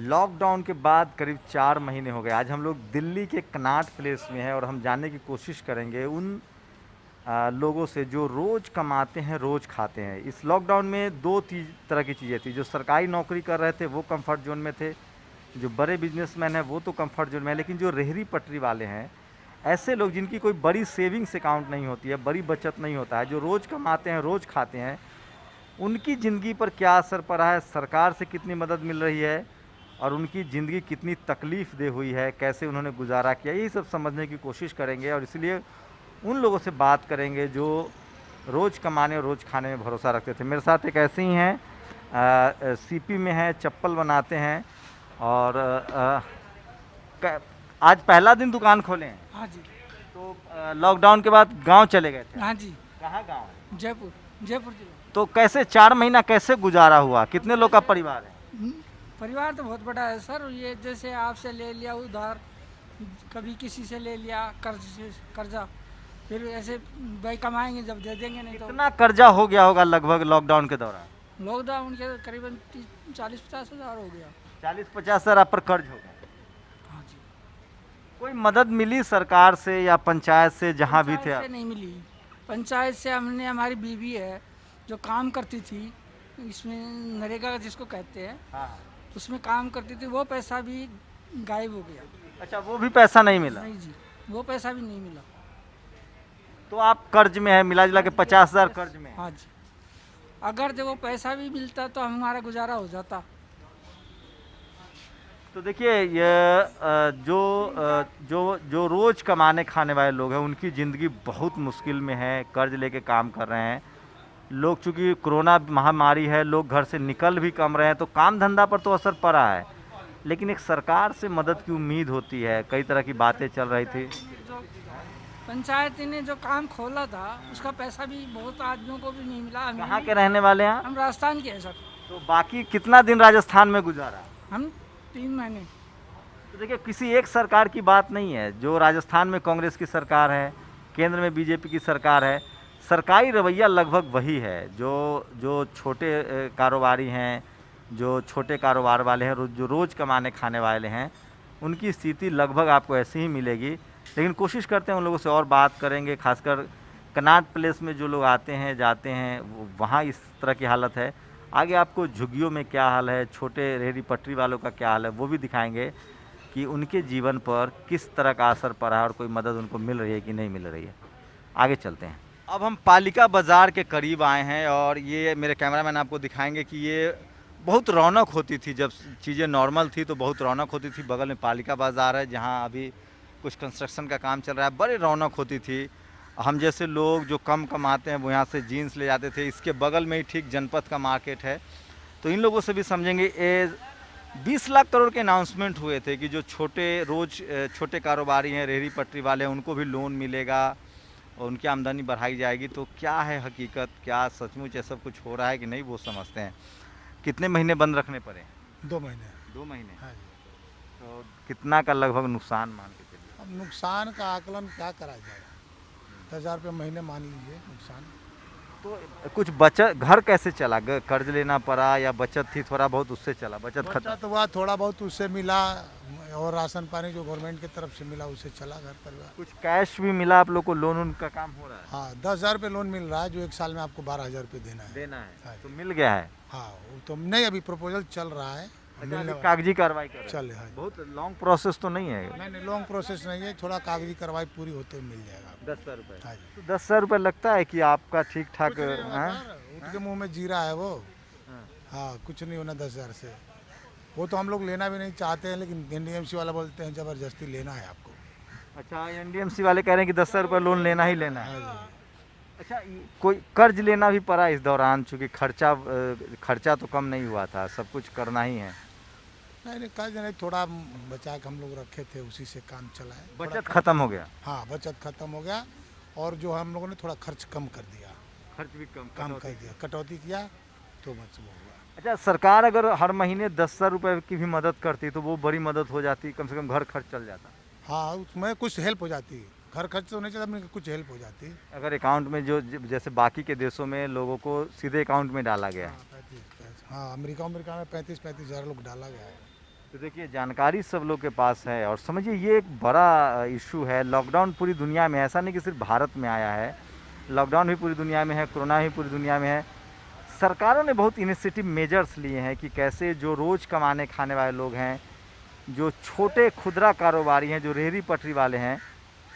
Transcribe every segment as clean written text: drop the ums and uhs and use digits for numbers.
Lockdown के बाद करीब 4 महीने हो गए। आज हम लोग दिल्ली के कनॉट प्लेस में हैं और हम जानने की कोशिश करेंगे उन लोगों से जो रोज़ कमाते हैं, रोज़ खाते हैं। इस लॉकडाउन में 2 तरह की चीज़ें थी। जो सरकारी नौकरी कर रहे थे वो कंफर्ट जोन में थे, जो बड़े बिजनेसमैन हैं वो तो कंफर्ट जोन में है, लेकिन जो रेहड़ी पटरी वाले हैं, ऐसे लोग जिनकी कोई बड़ी सेविंग्स अकाउंट नहीं होती है, बड़ी बचत नहीं होता है, जो रोज़ कमाते हैं, रोज़ खाते हैं, उनकी ज़िंदगी पर क्या असर पड़ा है, सरकार से कितनी मदद मिल रही है और उनकी ज़िंदगी कितनी तकलीफ़ दे हुई है, कैसे उन्होंने गुजारा किया, यही सब समझने की कोशिश करेंगे। और इसलिए उन लोगों से बात करेंगे जो रोज़ कमाने और रोज़ खाने में भरोसा रखते थे। मेरे साथ एक ऐसे ही हैं, सीपी में हैं, चप्पल बनाते हैं और आज पहला दिन दुकान खोले हैं। हाँ जी। तो लॉकडाउन के बाद गांव चले गए थे। हाँ जी। कहाँ गांव? जयपुर। जयपुर जिला। तो कैसे 4 महीना कैसे गुजारा हुआ? कितने लोग का परिवार है? परिवार तो बहुत बड़ा है सर। ये जैसे आपसे ले लिया उधार, कभी किसी से ले लिया कर्जा, फिर ऐसे भाई कमाएंगे जब दे देंगे, नहीं तो। कितना कर्जा हो गया होगा लगभग लॉकडाउन के दौरान? लॉकडाउन के करीबन 40-50 हज़ार हो गया। 40-50 हज़ार आप पर कर्ज हो गया। हाँ जी। कोई मदद मिली सरकार से या पंचायत से जहाँ भी थे पंचायत आप? से नहीं मिली। पंचायत से हमने, हमारी बीवी है जो काम करती थी इसमें, नरेगा जिसको कहते हैं, हाँ। उसमें काम करती थी, वो पैसा भी गायब हो गया। अच्छा, वो भी पैसा नहीं मिला? नहीं जी, वो पैसा भी नहीं मिला। तो आप कर्ज में है, मिला जुला के 50 हज़ार कर्ज में है। हाँ जी। अगर जब वो पैसा भी मिलता तो हमारा गुजारा हो जाता। तो देखिए ये जो रोज़ कमाने खाने वाले लोग हैं उनकी ज़िंदगी बहुत मुश्किल में है, कर्ज लेके काम कर रहे हैं लोग। चूँकि कोरोना महामारी है, लोग घर से निकल भी कम रहे हैं, तो काम धंधा पर तो असर पड़ा है, लेकिन एक सरकार से मदद की उम्मीद होती है। कई तरह की बातें चल रही थी। जो पंचायत ने जो काम खोला था उसका पैसा भी बहुत आदमियों को भी नहीं मिला। कहाँ के रहने वाले हैं? हम राजस्थान के हैं सर। तो बाकी कितना दिन राजस्थान में गुजारा? हम 3 महीने। तो देखिए, किसी एक सरकार की बात नहीं है। जो राजस्थान में कांग्रेस की सरकार है, केंद्र में बीजेपी की सरकार है, सरकारी रवैया लगभग वही है। जो छोटे कारोबारी हैं, जो छोटे कारोबार वाले हैं, जो रोज़ कमाने खाने वाले हैं, उनकी स्थिति लगभग आपको ऐसी ही मिलेगी। लेकिन कोशिश करते हैं उन लोगों से और बात करेंगे। खासकर कनॉट प्लेस में जो लोग आते हैं जाते हैं, वहाँ इस तरह की हालत है। आगे आपको झुग्गियों में क्या हाल है, छोटे रेहड़ी पटरी वालों का क्या हाल है, वो भी दिखाएंगे कि उनके जीवन पर किस तरह का असर पड़ा है और कोई मदद उनको मिल रही है कि नहीं मिल रही है। आगे चलते हैं। अब हम पालिका बाज़ार के करीब आए हैं और ये मेरे कैमरामैन आपको दिखाएंगे कि ये बहुत रौनक होती थी जब चीज़ें नॉर्मल थी, तो बहुत रौनक होती थी। बगल में पालिका बाज़ार है जहाँ अभी कुछ कंस्ट्रक्शन का काम चल रहा है, बड़ी रौनक होती थी। हम जैसे लोग जो कम कमाते हैं वो यहाँ से जीन्स ले जाते थे। इसके बगल में ही ठीक जनपद का मार्केट है, तो इन लोगों से भी समझेंगे। 20 लाख करोड़ के अनाउंसमेंट हुए थे कि जो छोटे कारोबारी हैं, रेहड़ी पटरी वाले हैं, उनको भी लोन मिलेगा और उनकी आमदनी बढ़ाई जाएगी। तो क्या है हकीकत, क्या सचमुच ऐसा कुछ हो रहा है कि नहीं, वो समझते हैं। कितने महीने बंद रखने पड़े? 2 महीने। 2 महीने। हाँ जी। तो कितना का लगभग नुकसान मान के चलिए? अब नुकसान का आकलन क्या करा जाए, 10,000 रुपये महीने मान लीजिए नुकसान। तो कुछ बचत, घर कैसे चला? कर्ज लेना पड़ा या बचत थी थोड़ा बहुत, उससे चला? बचत खत्म? बचत हुआ थोड़ा बहुत, उससे मिला, और राशन पानी जो गवर्नमेंट की तरफ से मिला उससे चला घर परिवार। कुछ कैश भी मिला आप लोग को? लोन उनका काम हो रहा है? हाँ, 10,000 रुपये लोन मिल रहा है, जो 1 साल में आपको 12,000 रुपये देना है। हाँ। तो मिल गया है? हाँ, वो तो नहीं, अभी प्रपोजल चल रहा है। अच्छा, अभी कागजी कार्रवाई कर रहे हैं? चल रहा है। बहुत लॉन्ग प्रोसेस तो नहीं है? नहीं, लॉन्ग प्रोसेस नहीं है, थोड़ा कागजी कार्रवाई पूरी होते हुए मिल जाएगा आपको। 10,000 रुपये? हाँ जी। तो 10,000 रुपये लगता है कि आपका ठीक ठाक कुछ नहीं होगा है? सर, उठ के मुंह में जीरा है वो। हाँ, कुछ नहीं होना 10,000 से। वो तो हम लोग लेना भी नहीं चाहते हैं, लेकिन एनडीएमसी वाला बोलते हैं ज़बरदस्ती लेना है आपको। अच्छा, एनडीएमसी वाले कह रहे हैं कि 10,000 रुपये लोन लेना ही लेना है। हाँ जी। अच्छा, कोई कर्ज लेना भी पड़ा इस दौरान? चूँकि खर्चा तो कम नहीं हुआ था, सब कुछ करना ही है। नहीं, कर्ज नहीं, थोड़ा बचा के हम लोग रखे थे, उसी से काम चला है। बचत खत्म हो गया? हाँ, बचत खत्म हो गया, और जो हम लोगों ने थोड़ा खर्च कम कर दिया। खर्च भी कम कर दिया, कटौती किया तो बच वो हुआ। अच्छा, सरकार अगर हर महीने 10,000 रुपये की भी मदद करती तो वो बड़ी मदद हो जाती, कम से कम घर खर्च चल जाता। हाँ, उसमें कुछ हेल्प हो जाती, घर खर्च तो नहीं चलता, लेकिन कुछ हेल्प हो जाती। अगर अकाउंट में जो जैसे बाकी के देशों में लोगों को सीधे अकाउंट में डाला गया है। हाँ, अमेरिका में 35-35 हज़ार लोग डाला गया है। तो तो देखिए जानकारी सब लोग के पास है और समझिए ये एक बड़ा इशू है। लॉकडाउन पूरी दुनिया में, ऐसा नहीं कि सिर्फ भारत में आया है, लॉकडाउन भी पूरी दुनिया में है, कोरोना भी पूरी दुनिया में है। सरकारों ने बहुत इनिशिएटिव मेजर्स लिए हैं कि कैसे जो रोज़ कमाने खाने वाले लोग हैं, जो छोटे खुदरा कारोबारी हैं, जो रेहड़ी पटरी वाले हैं,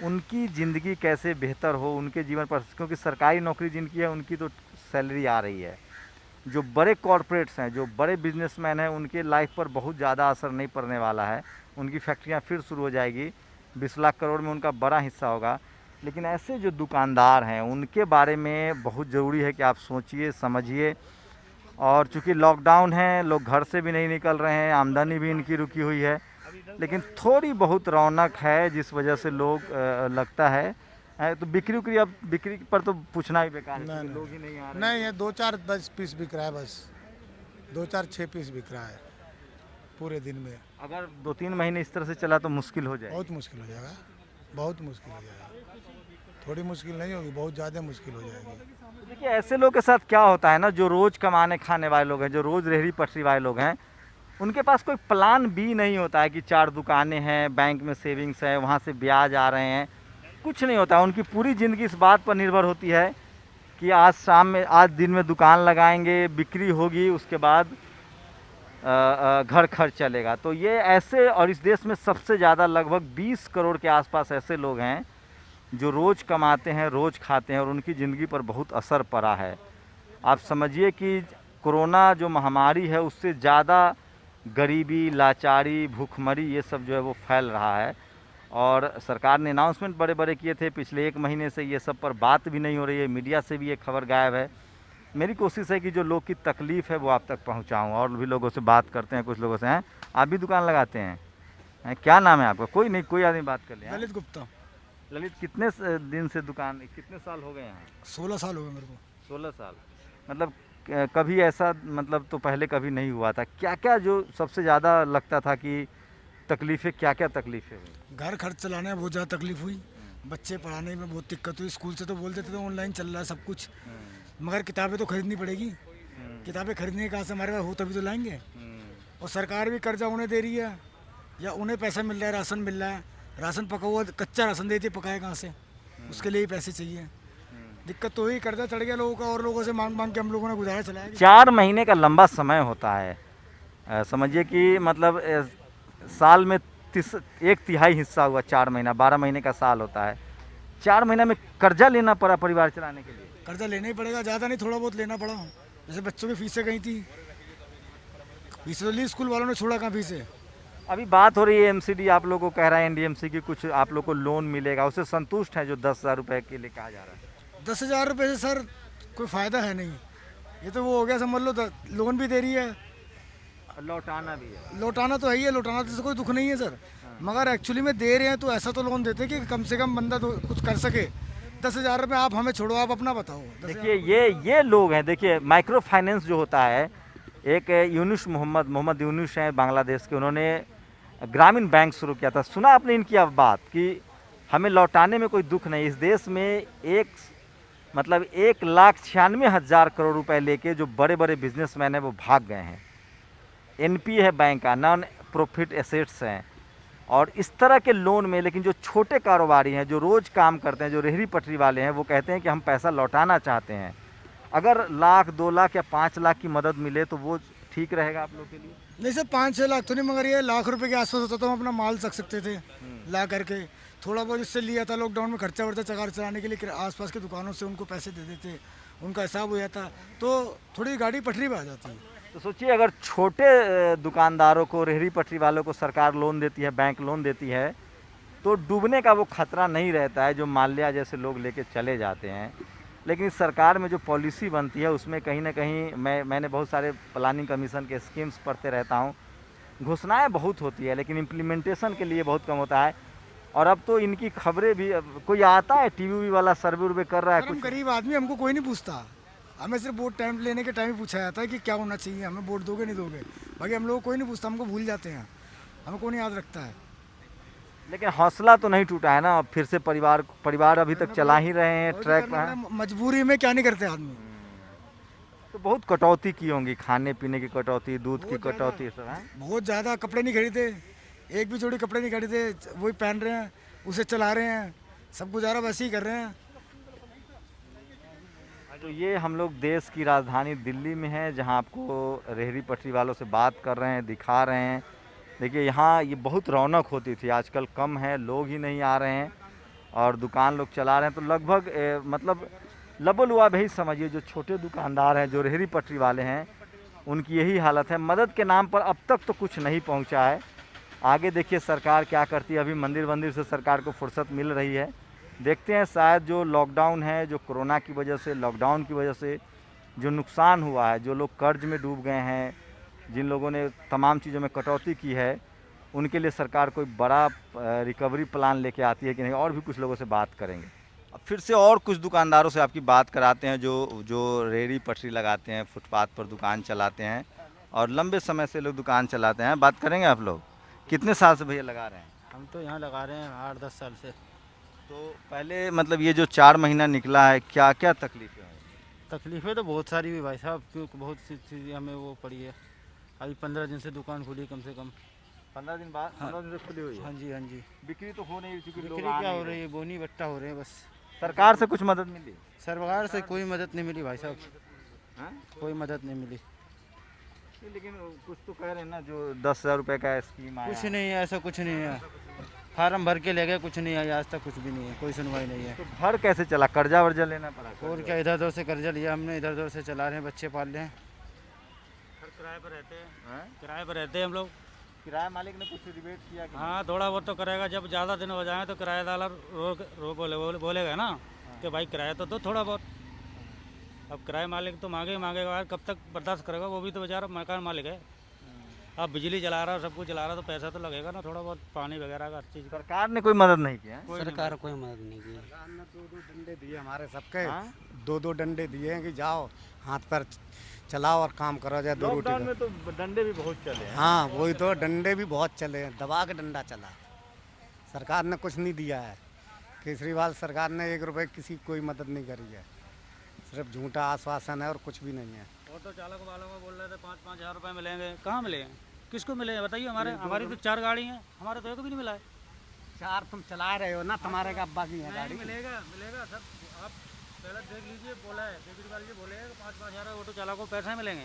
उनकी ज़िंदगी कैसे बेहतर हो, उनके जीवन पर, क्योंकि सरकारी नौकरी जिनकी है उनकी तो सैलरी आ रही है। जो बड़े कॉरपोरेट्स हैं, जो बड़े बिजनेसमैन हैं, उनके लाइफ पर बहुत ज़्यादा असर नहीं पड़ने वाला है। उनकी फैक्ट्रियां फिर शुरू हो जाएगी, 20 लाख करोड़ में उनका बड़ा हिस्सा होगा। लेकिन ऐसे जो दुकानदार हैं उनके बारे में बहुत ज़रूरी है कि आप सोचिए, समझिए। और चूँकि लॉकडाउन है, लोग घर से भी नहीं निकल रहे हैं, आमदनी भी इनकी रुकी हुई है, लेकिन थोड़ी बहुत रौनक है जिस वजह से लोग लगता है तो बिक्री उक्री, अब बिक्री पर तो पूछना ही बेकार है नहीं, क्योंकि लोग ही नहीं आ रहे। नहीं, ये 2-4 10 पीस बिक रहा है, बस 2-4 6 पीस बिक रहा है पूरे दिन में। अगर 2-3 महीने इस तरह से चला तो मुश्किल हो जाएगी। बहुत मुश्किल हो जाएगा, बहुत मुश्किल हो जाएगा। थोड़ी मुश्किल नहीं होगी, बहुत ज़्यादा मुश्किल हो जाएगी। देखिए ऐसे लोग के साथ क्या होता है ना, जो रोज़ कमाने खाने वाले लोग हैं, जो रोज़ रेहड़ी पटरी वाले लोग हैं, उनके पास कोई प्लान बी नहीं होता है कि 4 दुकानें हैं, बैंक में सेविंग्स है, वहाँ से ब्याज आ रहे हैं, कुछ नहीं होता। उनकी पूरी ज़िंदगी इस बात पर निर्भर होती है कि आज शाम में, आज दिन में दुकान लगाएंगे, बिक्री होगी, उसके बाद घर खर्च चलेगा। तो ये ऐसे, और इस देश में सबसे ज़्यादा लगभग 20 करोड़ के आसपास ऐसे लोग हैं जो रोज़ कमाते हैं, रोज़ खाते हैं और उनकी ज़िंदगी पर बहुत असर पड़ा है। आप समझिए कि कोरोना जो महामारी है उससे ज़्यादा गरीबी, लाचारी, भूखमरी, ये सब जो है वो फैल रहा है। और सरकार ने अनाउंसमेंट बड़े बड़े किए थे, पिछले 1 महीने से ये सब पर बात भी नहीं हो रही है, मीडिया से भी ये खबर गायब है। मेरी कोशिश है कि जो लोग की तकलीफ़ है वो आप तक पहुंचाऊं, और भी लोगों से बात करते हैं, कुछ लोगों से हैं। आप भी दुकान लगाते हैं, क्या नाम है आपका? कोई नहीं, कोई आदमी बात कर ले। ललित गुप्ता। ललित, कितने दिन से दुकान, कितने साल हो गए यहाँ? 16 साल हो गए मेरे को। 16 साल। मतलब कभी ऐसा, मतलब तो पहले कभी नहीं हुआ था? क्या क्या जो सबसे ज़्यादा लगता था कि तकलीफ़ें, क्या क्या तकलीफ़ें हुई? घर खर्च चलाने में बहुत ज़्यादा तकलीफ हुई, बच्चे पढ़ाने में बहुत दिक्कत हुई। स्कूल से तो बोल देते थे ऑनलाइन चल रहा है सब कुछ, मगर किताबें तो खरीदनी पड़ेगी। किताबें खरीदने कहाँ से हमारे पास हो तभी तो लाएंगे। और सरकार भी कर्जा उन्हें दे रही है या उन्हें पैसा मिल रहा है, राशन मिल रहा है, राशन पका हुआ कच्चा राशन देती है, पकाए कहाँ से? उसके लिए ही पैसे चाहिए। दिक्कत तो हुई, कर्जा चढ़ गया लोगों का और लोगों से मांग मांग के हम लोगों ने गुजारा चलाया। 4 महीने का लंबा समय होता है। समझिए कि मतलब साल में 1/3 हिस्सा हुआ 4 महीना, 12 महीने का साल होता है। 4 महीना में कर्जा लेना पड़ा परिवार चलाने के लिए? कर्जा लेना ही पड़ेगा, ज़्यादा नहीं, थोड़ा बहुत लेना पड़ा। जैसे बच्चों की फीसें गई थी, फीसें तो ली, स्कूल वालों ने छोड़ा कहाँ फीसें। अभी बात हो रही है एमसीडी, आप लोगों को कह रहा है एनडीएमसी की कुछ आप लोग को लोन मिलेगा, उससे संतुष्ट है जो 10,000 रुपये के लिए कहा जा रहा है? 10,000 रुपये से सर कोई फ़ायदा है नहीं। ये तो वो हो गया, समझ लो, लोन भी दे रही है, लौटाना भी है। लौटाना तो है ही है, लौटाना तो कोई दुख नहीं है सर, मगर एक्चुअली में दे रहे हैं तो ऐसा तो लोन देते कि कम से कम बंदा तो कुछ कर सके। 10,000 रुपये आप हमें छोड़ो, आप अपना बताओ। देखिए ये लोग हैं, देखिए माइक्रो फाइनेंस जो होता है, एक यूनुस मोहम्मद यूनुस हैं बांग्लादेश के, उन्होंने ग्रामीण बैंक शुरू किया था। सुना आपने इनकी अब बात कि हमें लौटाने में कोई दुख नहीं। इस देश में 1,96,000 करोड़ रुपए लेके जो बड़े बड़े बिजनेसमैन हैं वो भाग गए हैं। एनपीए है बैंक का, नॉन प्रॉफिट एसेट्स हैं, और इस तरह के लोन में, लेकिन जो छोटे कारोबारी हैं, जो रोज़ काम करते हैं, जो रेहड़ी पटरी वाले हैं, वो कहते हैं कि हम पैसा लौटाना चाहते हैं। अगर 1,00,000, 2 लाख या 5 लाख की मदद मिले तो वो ठीक रहेगा आप लोग के लिए? नहीं सर, 5-6 लाख तो नहीं, मगर ये लाख रुपए के आसपास होता तो हम अपना माल रख सकते थे ला करके। थोड़ा बहुत इससे लिया था लॉकडाउन में, खर्चा वर्चा चकार चलाने के लिए आसपास की दुकानों से उनको पैसे दे देते, उनका हिसाब हो जाता तो थोड़ी गाड़ी पटरी पर आ जाती। तो सोचिए, अगर छोटे दुकानदारों को, रेहड़ी पटरी वालों को सरकार लोन देती है, बैंक लोन देती है, तो डूबने का वो खतरा नहीं रहता है जो माल्या जैसे लोग लेके चले जाते हैं। लेकिन इस सरकार में जो पॉलिसी बनती है उसमें कहीं ना कहीं, मैंने बहुत सारे प्लानिंग कमीशन के स्कीम्स पढ़ते रहता हूँ, घोषणाएं बहुत होती है लेकिन इम्प्लीमेंटेशन के लिए बहुत कम होता है। और अब तो इनकी खबरें भी, कोई आता है टीवी वाला सर्वे उर्वे कर रहा है हम कुछ? गरीब आदमी, हमको कोई नहीं पूछता, हमें सिर्फ वोट टाइम लेने के टाइम ही पूछा जाता है कि क्या होना चाहिए, हमें वोट दोगे नहीं दोगे, बाकी हम लोग को कोई नहीं पूछता, हमको भूल जाते हैं, हमें कोई नहीं याद रखता है। लेकिन हौसला तो नहीं टूटा है ना? फिर से परिवार अभी तक चला ही रहे हैं, ट्रैक पर हैं। मजबूरी में क्या नहीं करते आदमी। तो बहुत कटौती की होंगी, खाने पीने की कटौती, दूध की कटौती, ये सब है। बहुत ज़्यादा कपड़े नहीं खरीदे, एक भी जोड़ी कपड़े नहीं खरीदे, वही पहन रहे हैं, उसे चला रहे हैं, सब गुजारा वैसे ही कर रहे हैं। तो ये हम लोग देश की राजधानी दिल्ली में है, जहां आपको रेहड़ी पटरी वालों से बात कर रहे हैं, दिखा रहे हैं। देखिए यहाँ ये बहुत रौनक होती थी, आजकल कम है, लोग ही नहीं आ रहे हैं और दुकान लोग चला रहे हैं। तो लगभग मतलब लबोलुआब ही समझिए, जो छोटे दुकानदार हैं, जो रेहड़ी पटरी वाले हैं, उनकी यही हालत है। मदद के नाम पर अब तक तो कुछ नहीं पहुंचा है। आगे देखिए सरकार क्या करती है। अभी मंदिर से सरकार को फुर्सत मिल रही है, देखते हैं। शायद जो लॉकडाउन है, जो कोरोना की वजह से, लॉकडाउन की वजह से जो नुकसान हुआ है, जो लोग कर्ज में डूब गए हैं, जिन लोगों ने तमाम चीज़ों में कटौती की है, उनके लिए सरकार कोई बड़ा रिकवरी प्लान लेके आती है कि नहीं। और भी कुछ लोगों से बात करेंगे। अब फिर से और कुछ दुकानदारों से आपकी बात कराते हैं, जो रेहड़ी पटरी लगाते हैं, फुटपाथ पर दुकान चलाते हैं और लंबे समय से लोग दुकान चलाते हैं। बात करेंगे आप लोग, कितने साल से भैया लगा रहे हैं? हम तो यहाँ लगा रहे हैं 8-10 साल से। तो पहले मतलब ये जो 4 महीना निकला है, क्या क्या तकलीफें हैं? तकलीफ़ें तो बहुत सारी हुई भाई साहब, क्योंकि बहुत सी चीज़ें हमें वो पड़ी है। अभी 15 दिन से दुकान खुली कम से कम। 15 दिन बाद, 15 दिन से खुली हुई है। हाँ जी, हाँ जी। बिक्री तो हो नहीं रही, क्योंकि लोग बिक्री आ क्या नहीं हो रहे। रही है, बोनी बट्टा हो रहे हैं बस। सरकार से कुछ मदद मिली? सरकार से कोई मदद नहीं मिली भाई साहब, हाँ? कोई मदद नहीं मिली। लेकिन कुछ तो कह रहे हैं ना, जो 10,000 रुपये का स्कीम आया। कुछ नहीं है, ऐसा कुछ नहीं है। फार्म भर के ले गए, कुछ नहीं है, आज तक कुछ भी नहीं है, कोई सुनवाई नहीं है। तो घर कैसे चला? कर्जा वर्जा लेना पड़ा? और क्या, इधर उधर से कर्जा लिया हमने, इधर उधर से चला रहे हैं, बच्चे पाल रहे हैं। किराए पर रहते हैं, हाँ? किराए पर रहते हैं हम लोग। किराया मालिक ने कुछ रिबेट किया कि हाँ, थोड़ा बहुत तो करेगा। जब ज़्यादा दिन हो जाए तो किराएदार बोलेगा ना कि भाई किराया तो दो थोड़ा बहुत। अब किराए मालिक तो मांगेगा, कब तक बर्दाश्त करेगा? वो भी तो बेचारा मकान मालिक है। अब बिजली जला रहा है, सब कुछ जला रहा है, तो पैसा तो लगेगा ना थोड़ा बहुत, पानी वगैरह का, हर चीज़ का। सरकार ने कोई मदद नहीं किया है? सरकार कोई मदद नहीं की। सरकार ने 2-2 डंडे दिए हमारे सबके, हाँ? 2-2 डंडे दिए हैं कि जाओ हाथ पर चलाओ और काम करो, जाए 2 रोटी लॉकडाउन का। में तो डंडे भी बहुत चले हैं। हाँ वही तो, डंडे भी बहुत चले हैं, दबा के डंडा चला। सरकार ने कुछ नहीं दिया है। केजरीवाल सरकार ने 1 रुपये किसी की कोई मदद नहीं करी है, सिर्फ झूठा आश्वासन है और कुछ भी नहीं है। ऑटो चालक वालों को बोल रहे थे 5-5 हज़ार रुपये मिलेंगे, कहाँ मिले? किसको मिले बताइए? हमारी तो 4 गाड़ी हैं, हमारे तो एक भी नहीं मिला है। 4 तुम चला रहे हो ना, तुम्हारे का अब्बा की है गाड़ी। मिलेगा सर। आप पहले देख लीजिए, बोला है केजरीवाल जी, बोले 5-5 हज़ार ऑटो चालक को पैसे मिलेंगे,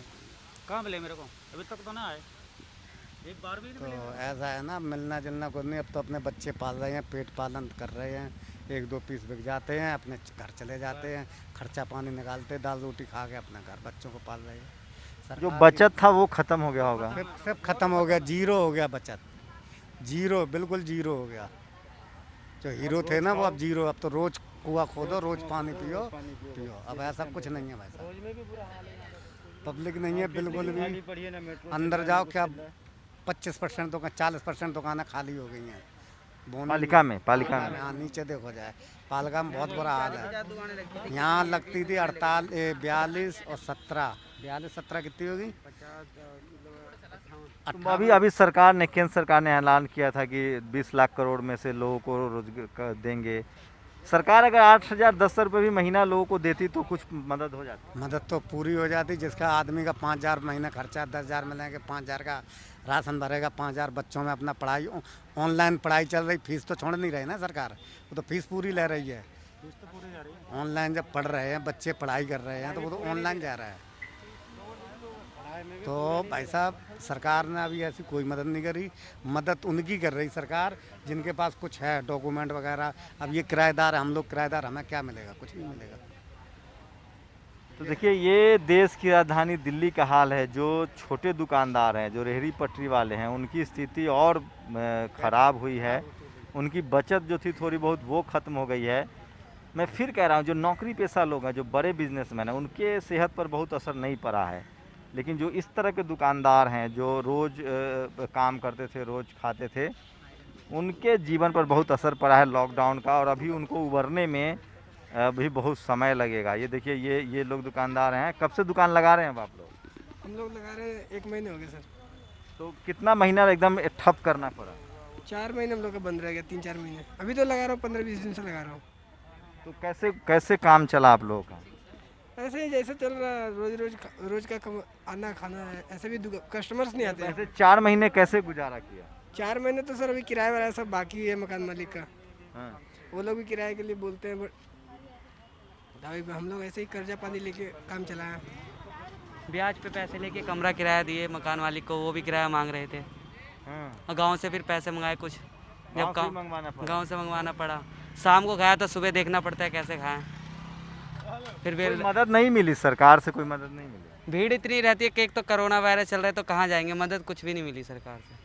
कहाँ मिले मेरे को? अभी तक तो ना आए, एक बार भी नहीं तो मिले। ऐसा है ना, मिलना जुलना कुछ नहीं। अब तो अपने बच्चे पाल रहे हैं, पेट पालन कर रहे हैं, 1-2 पीस बिक जाते हैं, अपने घर चले जाते हैं, खर्चा पानी निकालते, दाल रोटी खा के अपना घर बच्चों को पाल रहे हैं। जो सरकार बचत था वो खत्म हो गया होगा। सब खत्म हो गया, जीरो हो गया बचत, जीरो, बिल्कुल जीरो हो गया। जो हीरो थे ना वो अब जीरो। अब तो रोज कुआं खोदो, रोज पानी पियो। अब ऐसा कुछ नहीं है भाई साहब, पब्लिक नहीं है बिल्कुल भी। अंदर जाओ, क्या 25% दुकान, 40% दुकानें खाली हो गई हैं पालिका में हाँ, नीचे देखो जाए, पालिका में बहुत बुरा हाल है। यहाँ लगती थी 42 और 17, 42-17 कितनी होगी? अभी सरकार ने, केंद्र सरकार ने ऐलान किया था कि 20 लाख करोड़ में से लोगों को रोजगार देंगे। सरकार अगर 8,000-10,000 रुपये भी महीना लोगों को देती तो कुछ मदद हो जाती। मदद तो पूरी हो जाती। जिसका आदमी का 5,000 महीना खर्चा, 10,000 मिलेंगे, 5,000 का राशन भरेगा, 5,000 बच्चों में अपना पढ़ाई, ऑनलाइन पढ़ाई चल रही, फीस तो छोड़ नहीं रही ना सरकार, वो तो फीस पूरी ले रही है। ऑनलाइन जब पढ़ रहे हैं बच्चे, पढ़ाई कर रहे हैं, तो वो तो ऑनलाइन जा रहा है। तो भाई साहब, सरकार ने अभी ऐसी कोई मदद नहीं करी। मदद उनकी कर रही सरकार जिनके पास कुछ है, डॉक्यूमेंट वगैरह। अब ये किराएदार, हम लोग किराएदार, हमें क्या मिलेगा? कुछ नहीं मिलेगा। तो देखिए ये देश की राजधानी दिल्ली का हाल है। जो छोटे दुकानदार हैं, जो रेहड़ी पटरी वाले हैं, उनकी स्थिति और ख़राब हुई है। उनकी बचत जो थी थोड़ी बहुत, वो ख़त्म हो गई है। मैं फिर कह रहा हूँ, जो नौकरी पेशा लोग हैं, जो बड़े बिजनेसमैन हैं, उनके सेहत पर बहुत असर नहीं पड़ा है। लेकिन जो इस तरह के दुकानदार हैं, जो रोज़ काम करते थे, रोज़ खाते थे, उनके जीवन पर बहुत असर पड़ा है लॉकडाउन का। और अभी उनको उभरने में अभी बहुत समय लगेगा। ये देखिए, ये लोग दुकानदार हैं। कब से दुकान लगा रहे हैं अब आप लोग? हम लोग लगा रहे हैं 1 महीने हो गए सर। तो कितना महीना एकदम ठप करना पड़ा? 4 महीने हम लोग का बंद रह गया, 3-4 महीने। अभी तो लगा रहा हूँ, 15-20 दिन से लगा रहा हूँ। तो कैसे काम चला आप लोगों का? ऐसे ही जैसे चल रहा है, रोज का आना खाना है, ऐसे भी कस्टमर्स नहीं आते हैं। ऐसे 4 महीने कैसे गुजारा किया? 4 महीने तो सर अभी किराया वाला सब बाकी है मकान मालिक का, हाँ। वो लोग भी किराए के लिए बोलते हैं, बट अभी हम लोग ऐसे ही कर्जा पानी लेके काम चलाया। ब्याज पे पैसे लेके कमरा किराया दिए मकान मालिक को, वो भी किराया मांग रहे थे। हाँ। और गांव से फिर पैसे मंगाए कुछ, गाँव से मंगवाना पड़ा। गांव से मंगवाना पड़ा। शाम को खाया तो सुबह देखना पड़ता है कैसे खाएं। फिर कोई मदद नहीं मिली, सरकार से कोई मदद नहीं मिली? भीड़ इतनी रहती है कि एक तो कोरोना वायरस चल रहा है तो कहाँ जाएंगे, मदद कुछ भी नहीं मिली सरकार से।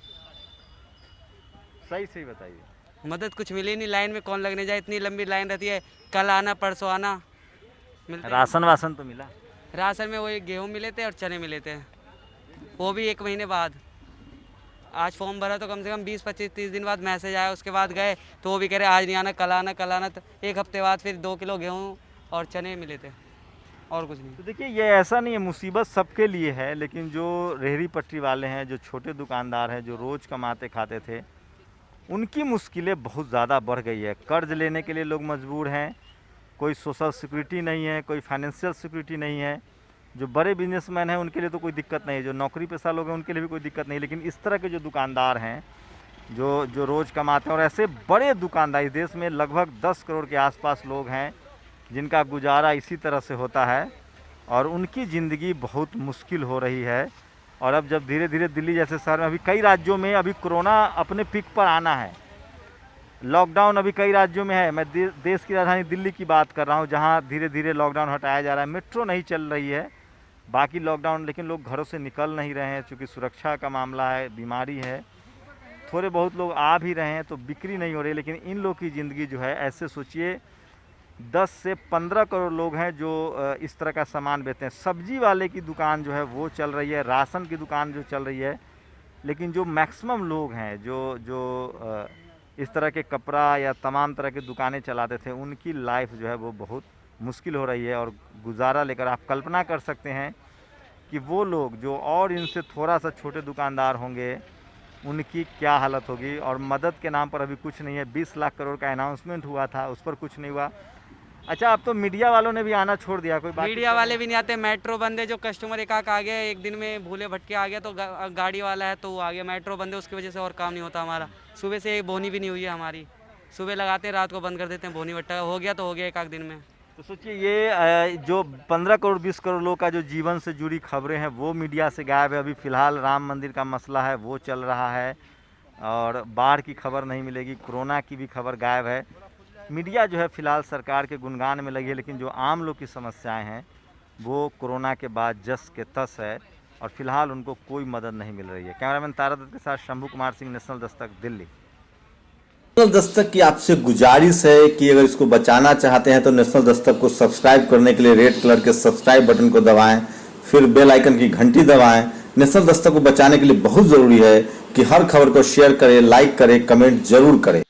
सही बताइए। मदद कुछ मिली नहीं, लाइन में कौन लगने जाए, इतनी लंबी लाइन रहती है, कल आना परसों आना। मिलते राशन वासन तो मिला? राशन में वही गेहूँ मिले थे और चने मिले थे, वो भी 1 महीने बाद। आज फॉर्म भरा तो कम से कम 20, 25, 30 दिन बाद मैसेज आया, उसके बाद गए तो वो भी कह रहे आज नहीं आना, कल आना, कल आना। तो 1 हफ्ते बाद फिर 2 किलो गेहूँ और चने मिले थे, और कुछ नहीं। तो देखिए, ये ऐसा नहीं है, मुसीबत सबके लिए है, लेकिन जो रेहड़ी पटरी वाले हैं, जो छोटे दुकानदार हैं, जो रोज़ कमाते खाते थे, उनकी मुश्किलें बहुत ज़्यादा बढ़ गई है। कर्ज लेने के लिए लोग मजबूर हैं, कोई सोशल सिक्योरिटी नहीं है, कोई फाइनेंशियल सिक्योरिटी नहीं है। जो बड़े बिजनेसमैन हैं उनके लिए तो कोई दिक्कत नहीं है, जो नौकरी पेशा लोग हैं उनके लिए भी कोई दिक्कत नहीं, लेकिन इस तरह के जो दुकानदार हैं, जो रोज़ कमाते हैं, और ऐसे बड़े दुकानदार इस देश में लगभग 10 करोड़ के आसपास लोग हैं जिनका गुजारा इसी तरह से होता है, और उनकी ज़िंदगी बहुत मुश्किल हो रही है। और अब जब धीरे धीरे दिल्ली जैसे शहर में, अभी कई राज्यों में अभी कोरोना अपने पीक पर आना है, लॉकडाउन अभी कई राज्यों में है। मैं देश की राजधानी दिल्ली की बात कर रहा हूँ, जहाँ धीरे धीरे लॉकडाउन हटाया जा रहा है। मेट्रो नहीं चल रही है, बाकी लॉकडाउन, लेकिन लोग घरों से निकल नहीं रहे हैं, चूँकि सुरक्षा का मामला है, बीमारी है। थोड़े बहुत लोग आ भी रहे हैं तो बिक्री नहीं हो रही, लेकिन इन लोग की ज़िंदगी जो है, ऐसे सोचिए 10 से 15 करोड़ लोग हैं जो इस तरह का सामान बेचते हैं। सब्जी वाले की दुकान जो है वो चल रही है, राशन की दुकान जो चल रही है, लेकिन जो मैक्सिमम लोग हैं जो इस तरह के कपड़ा या तमाम तरह की दुकानें चलाते थे, उनकी लाइफ जो है वो बहुत मुश्किल हो रही है। और गुजारा लेकर आप कल्पना कर सकते हैं कि वो लोग जो और इनसे थोड़ा सा छोटे दुकानदार होंगे, उनकी क्या हालत होगी। और मदद के नाम पर अभी कुछ नहीं है। 20 लाख करोड़ का अनाउंसमेंट हुआ था, उस पर कुछ नहीं हुआ। अच्छा, अब तो मीडिया वालों ने भी आना छोड़ दिया, कोई बात? मीडिया वाले भी नहीं आते, मेट्रो बंद है, जो कस्टमर एक आ गया, एक दिन में भूले भटके आ गया तो गाड़ी वाला है तो वो आ गया। मेट्रो बंद है, उसकी वजह से और काम नहीं होता हमारा। सुबह से बोनी भी नहीं हुई है हमारी, सुबह लगाते हैं, रात को बंद कर देते हैं बोनी भट्टा। हो गया तो हो गया एक आध दिन में। तो सोचिए, ये जो 15 करोड़ 20 करोड़ लोग का जो जीवन से जुड़ी खबरें हैं वो मीडिया से गायब है। अभी फ़िलहाल राम मंदिर का मसला है वो चल रहा है, और बाढ़ की खबर नहीं मिलेगी, कोरोना की भी खबर गायब है। मीडिया जो है फ़िलहाल सरकार के गुणगान में लगी है, लेकिन जो आम लोग की समस्याएं हैं वो कोरोना के बाद जस के तस है, और फ़िलहाल उनको कोई मदद नहीं मिल रही है। कैमरामैन तारा दत्त के साथ शंभू कुमार सिंह, नेशनल दस्तक, दिल्ली। नेशनल दस्तक की आपसे गुजारिश है कि अगर इसको बचाना चाहते हैं तो नेशनल दस्तक को सब्सक्राइब करने के लिए रेड कलर के सब्सक्राइब बटन को दबाएं, फिर बेल आइकन की घंटी दबाएं। नेशनल दस्तक को बचाने के लिए बहुत ज़रूरी है कि हर खबर को शेयर करें, लाइक करें, कमेंट जरूर करें।